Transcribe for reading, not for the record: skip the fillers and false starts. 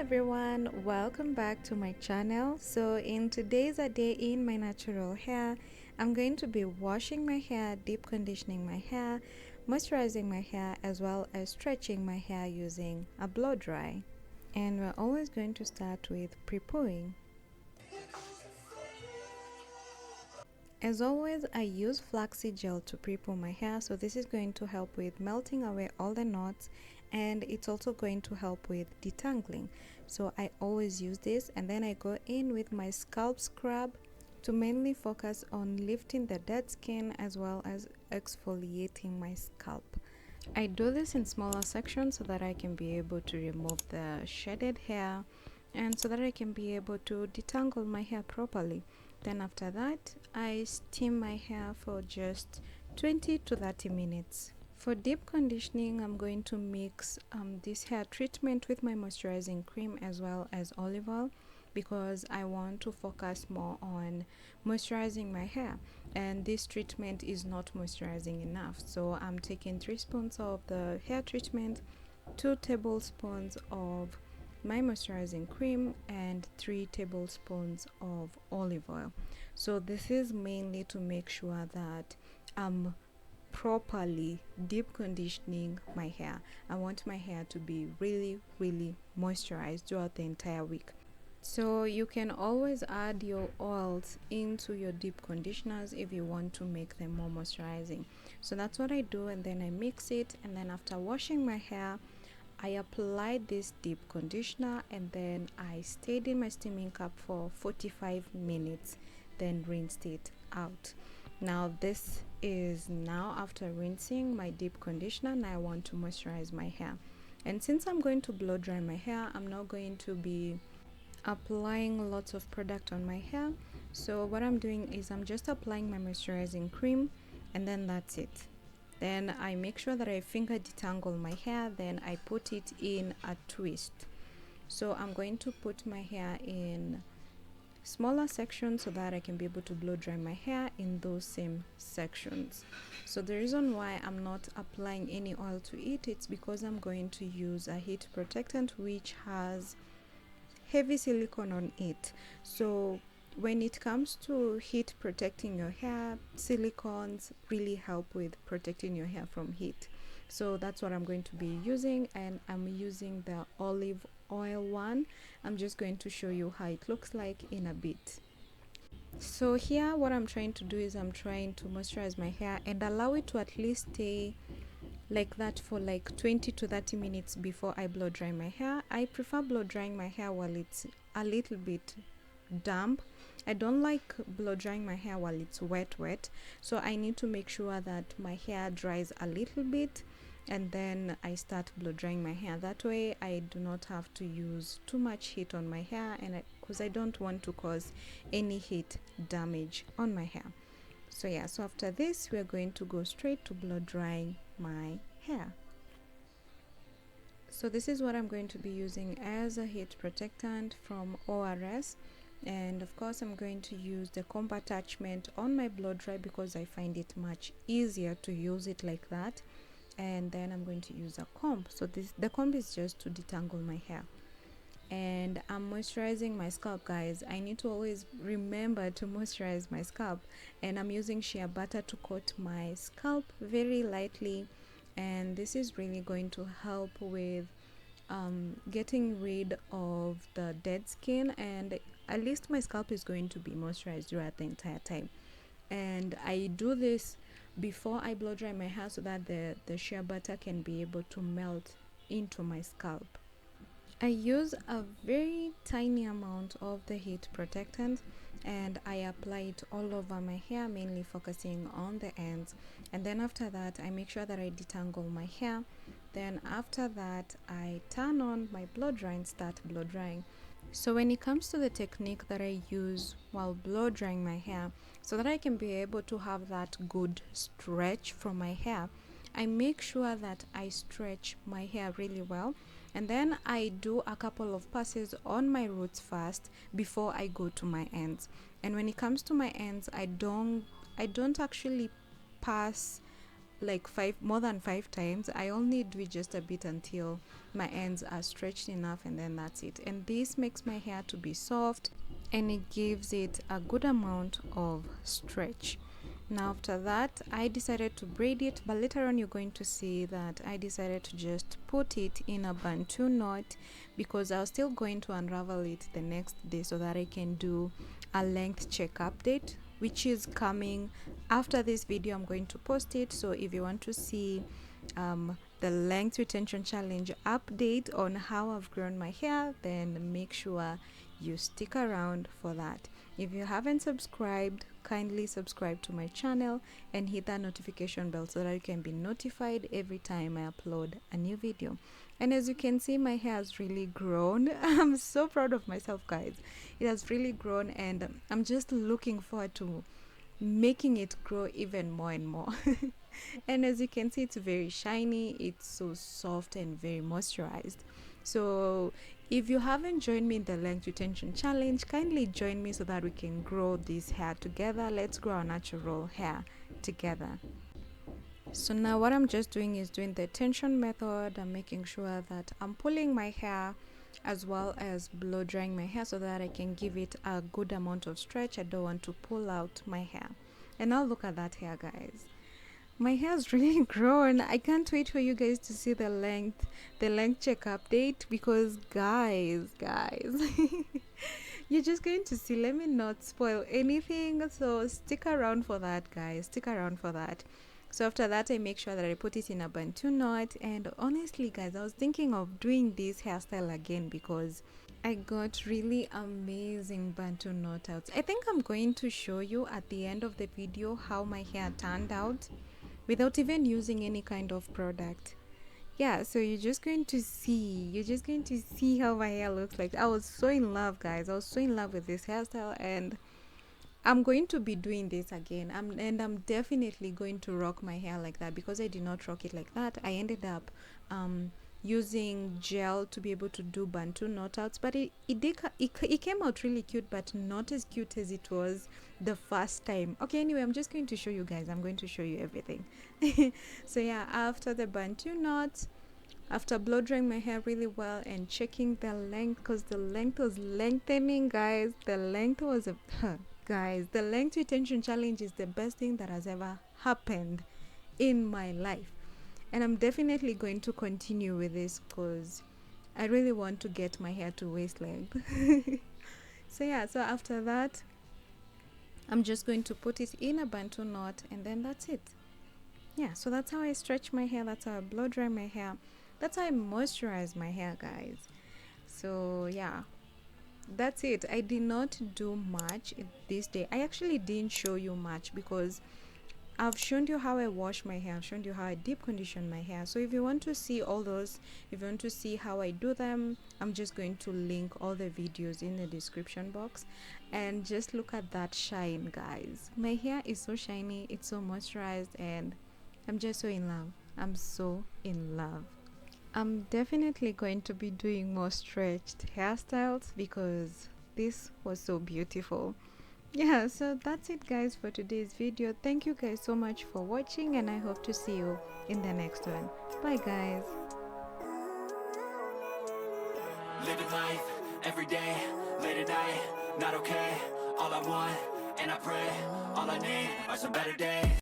everyone, welcome back to my channel. So in today's A Day in My Natural Hair, I'm going to be washing my hair, deep conditioning my hair, moisturizing my hair, as well as stretching my hair using a blow dry. And we're always going to start with pre-pooing. As always, I use flaxseed gel to pre-poo my hair, so this is going to help with melting away all the knots, and it's also going to help with detangling. So I always use this, and then I go in with my scalp scrub to mainly focus on lifting the dead skin as well as exfoliating my scalp. I do this in smaller sections so that I can be able to remove the shedded hair and so that I can be able to detangle my hair properly. Then after that, I steam my hair for just 20 to 30 minutes. For deep conditioning, I'm going to mix this hair treatment with my moisturizing cream as well as olive oil, because I want to focus more on moisturizing my hair, and this treatment is not moisturizing enough. So I'm taking 3 spoons of the hair treatment, 2 tablespoons of my moisturizing cream, and 3 tablespoons of olive oil. So this is mainly to make sure that I'm properly deep conditioning my hair. I want my hair to be really moisturized throughout the entire week. So you can always add your oils into your deep conditioners if you want to make them more moisturizing. So that's what I do, and then I mix it, and then after washing my hair, I applied this deep conditioner, and then I stayed in my steaming cup for 45 minutes, then rinsed it out. Now this is now after rinsing my deep conditioner, and I want to moisturize my hair. And since I'm going to blow dry my hair, I'm not going to be applying lots of product on my hair. So what I'm doing is I'm just applying my moisturizing cream, and then that's it. Then I make sure that I finger detangle my hair, then I put it in a twist. So I'm going to put my hair in smaller sections so that I can be able to blow dry my hair in those same sections. So the reason why I'm not applying any oil to it, it's because I'm going to use a heat protectant which has heavy silicone on it. So when it comes to heat protecting your hair, silicones really help with protecting your hair from heat. So that's what I'm going to be using, and I'm using the olive oil one. I'm just going to show you how it looks like in a bit. So here what I'm trying to do is I'm trying to moisturize my hair and allow it to at least stay like that for like 20 to 30 minutes before I blow dry my hair. I prefer blow drying my hair while it's a little bit damp. I don't like blow drying my hair while it's wet, so I need to make sure that my hair dries a little bit, and then I start blow drying my hair. That way I do not have to use too much heat on my hair, and because I don't want to cause any heat damage on my hair. So yeah, so after this we're going to go straight to blow drying my hair. So this is what I'm going to be using as a heat protectant from ORS, and of course I'm going to use the comb attachment on my blow dry because I find it much easier to use it like that. And then I'm going to use a comb. So the comb is just to detangle my hair. And I'm moisturizing my scalp, guys. I need to always remember to moisturize my scalp, and I'm using shea butter to coat my scalp very lightly, and this is really going to help with getting rid of the dead skin, and at least my scalp is going to be moisturized throughout the entire time. And I do this before I blow dry my hair so that the shea butter can be able to melt into my scalp. I use a very tiny amount of the heat protectant, and I apply it all over my hair, mainly focusing on the ends. And then after that I make sure that I detangle my hair. Then after that I turn on my blow dry and start blow drying. So when it comes to the technique that I use while blow drying my hair, so that I can be able to have that good stretch from my hair, I make sure that I stretch my hair really well, and then I do a couple of passes on my roots first before I go to my ends. And when it comes to my ends, I don't actually pass like more than 5 times. I only do it just a bit until my ends are stretched enough, and then that's it. And this makes my hair to be soft, and it gives it a good amount of stretch. Now after that, I decided to braid it, but later on you're going to see that I decided to just put it in a bantu knot, because I was still going to unravel it the next day so that I can do a length check update, which is coming after this video. I'm going to post it, so if you want to see the length retention challenge update on how I've grown my hair, then make sure you stick around for that. If you haven't subscribed, kindly subscribe to my channel and hit that notification bell so that you can be notified every time I upload a new video. And as you can see, my hair has really grown. I'm so proud of myself, guys. It has really grown, and I'm just looking forward to making it grow even more and more. And as you can see, it's very shiny, it's so soft and very moisturized. So if you haven't joined me in the length retention challenge, kindly join me so that we can grow this hair together. Let's grow our natural hair together. So now what I'm just doing is doing the tension method. I'm making sure that I'm pulling my hair as well as blow drying my hair so that I can give it a good amount of stretch. I don't want to pull out my hair. And now look at that hair, guys. My hair's really grown. I can't wait for you guys to see the length check update, because guys you're just going to see. Let me not spoil anything, so stick around for that, guys. Stick around for that. So after that, I make sure that I put it in a bantu knot. And honestly, guys, I was thinking of doing this hairstyle again because I got really amazing bantu knot outs. I think I'm going to show you at the end of the video how my hair turned out without even using any kind of product. Yeah, so you're just going to see how my hair looks like. I was so in love, guys. I was so in love with this hairstyle, and I'm going to be doing this again. I'm definitely going to rock my hair like that, because I did not rock it like that. I ended up using gel to be able to do bantu knot outs, but it came out really cute, but not as cute as it was the first time. Okay, anyway, I'm just going to show you guys. I'm going to show you everything. So yeah, after the bantu knots, after blow drying my hair really well and checking the length, because the length was lengthening, guys. The length was guys, the length retention challenge is the best thing that has ever happened in my life, and I'm definitely going to continue with this because I really want to get my hair to waist length. So yeah, so after that, I'm just going to put it in a bantu knot, and then that's it. Yeah, so that's how I stretch my hair, that's how I blow dry my hair, that's how I moisturize my hair, guys. So yeah, that's it. I did not do much this day. I actually didn't show you much because I've shown you how I wash my hair, I've shown you how I deep condition my hair. So if you want to see all those, if you want to see how I do them, I'm just going to link all the videos in the description box. And just look at that shine, guys. My hair is so shiny, it's so moisturized, and I'm just so in love. I'm so in love. I'm definitely going to be doing more stretched hairstyles because this was so beautiful. Yeah, so that's it, guys, for today's video. Thank you guys so much for watching, and I hope to see you in the next one. Bye, guys. Living life, every day, late at night, not okay. All I want, and I pray, all I need are some better days.